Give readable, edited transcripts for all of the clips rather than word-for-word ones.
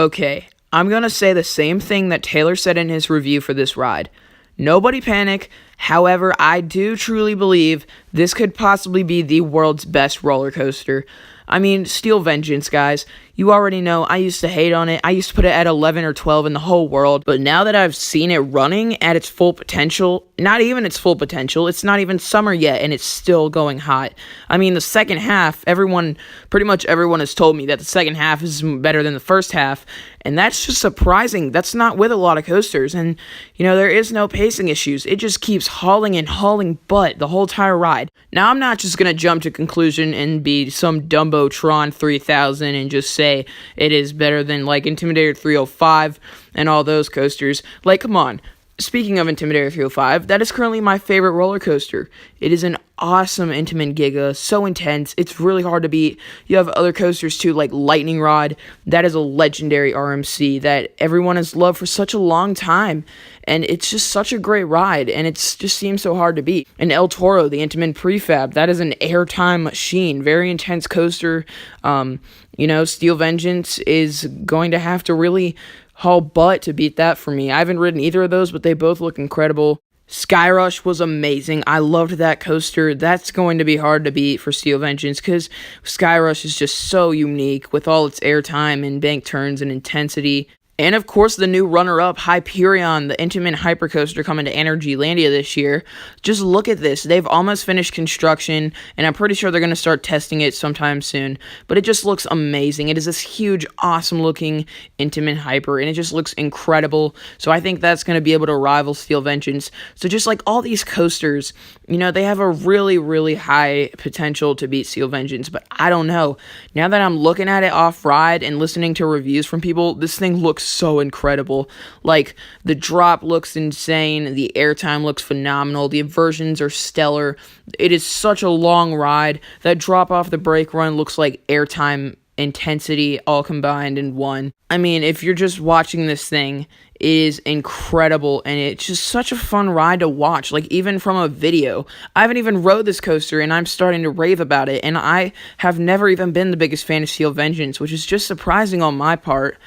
Okay, I'm gonna say the same thing that Taylor said in his review for this ride. Nobody panic. However, I do truly believe this could possibly be the world's best roller coaster. I mean, Steel Vengeance, guys. You already know I used to hate on it. I used to put it at 11 or 12 in the whole world. But now that I've seen it running at its full potential, not even its full potential, it's not even summer yet and it's still going hot. I mean, the second half, pretty much everyone has told me that the second half is better than the first half. And that's just surprising. That's not with a lot of coasters. And, there is no pacing issues. It just keeps hauling and hauling butt the whole entire ride. Now, I'm not just going to jump to conclusion and be some Dumbotron 3000 and just say it is better than, Intimidator 305 and all those coasters. Come on. Speaking of Intimidator 305, that is currently my favorite roller coaster. It is an awesome Intamin Giga, so intense, it's really hard to beat. You have other coasters too, like Lightning Rod. That is a legendary RMC that everyone has loved for such a long time, and it's just such a great ride, and it just seems so hard to beat. And El Toro, the Intamin Prefab, that is an airtime machine, very intense coaster. Steel Vengeance is going to have to really haul butt to beat that for me. I haven't ridden either of those, but they both look incredible. Sky Rush was amazing. I loved that coaster. That's going to be hard to beat for Steel Vengeance because Sky Rush is just so unique with all its airtime and bank turns and intensity. And of course, the new runner-up, Hyperion, the Intamin Hypercoaster coming to Energylandia this year. Just look at this. They've almost finished construction, and I'm pretty sure they're going to start testing it sometime soon. But it just looks amazing. It is this huge, awesome-looking Intamin Hyper, and it just looks incredible. So I think that's going to be able to rival Steel Vengeance. So just like all these coasters, they have a really, really high potential to beat Steel Vengeance. But I don't know. Now that I'm looking at it off-ride and listening to reviews from people, this thing looks so incredible. The drop looks insane, the airtime looks phenomenal, the inversions are stellar. It is such a long ride. That drop off the brake run looks like airtime intensity all combined in one. I mean, if you're just watching this thing, it is incredible, and it's just such a fun ride to watch, even from a video. I haven't even rode this coaster, and I'm starting to rave about it, and I have never even been the biggest fan of Steel Vengeance, which is just surprising on my part.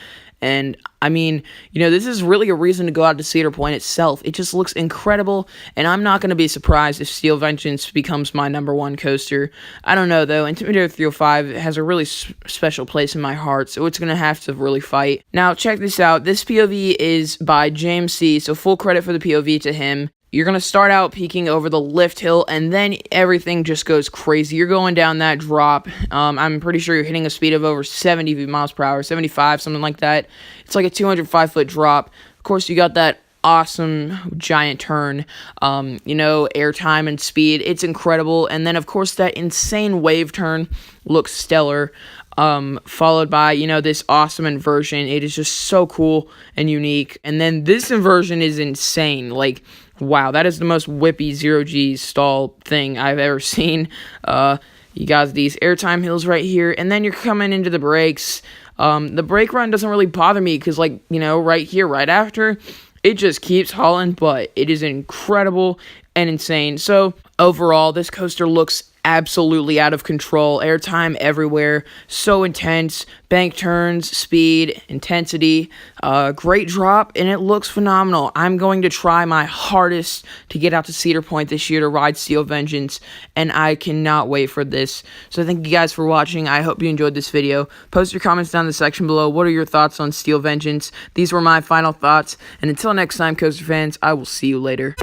And I mean, this is really a reason to go out to Cedar Point itself. It just looks incredible, and I'm not going to be surprised if Steel Vengeance becomes my number one coaster. I don't know, though. Intimidator 305 has a really special place in my heart, so it's going to have to really fight. Now, check this out. This POV is by James C., so full credit for the POV to him. You're going to start out peeking over the lift hill, and then everything just goes crazy. You're going down that drop. I'm pretty sure you're hitting a speed of over 70 miles per hour, 75, something like that. It's like a 205-foot drop. Of course, you got that awesome giant turn, airtime and speed. It's incredible. And then, of course, that insane wave turn looks stellar. Followed by, this awesome inversion. It is just so cool and unique. And then this inversion is insane. Wow, that is the most whippy 0G stall thing I've ever seen. You got these airtime hills right here, and then you're coming into the brakes. The brake run doesn't really bother me because, right here, right after, it just keeps hauling butt. It is incredible and insane. So, overall, this coaster looks absolutely out of control. Airtime everywhere, so intense, bank turns, speed, intensity, great drop, and it looks phenomenal. I'm going to try my hardest to get out to Cedar Point this year to ride Steel Vengeance, and I cannot wait for this. So thank you guys for watching. I hope you enjoyed this video. Post your comments down in the section below. What are your thoughts on Steel Vengeance? These were my final thoughts, and until next time, coaster fans, I will see you later.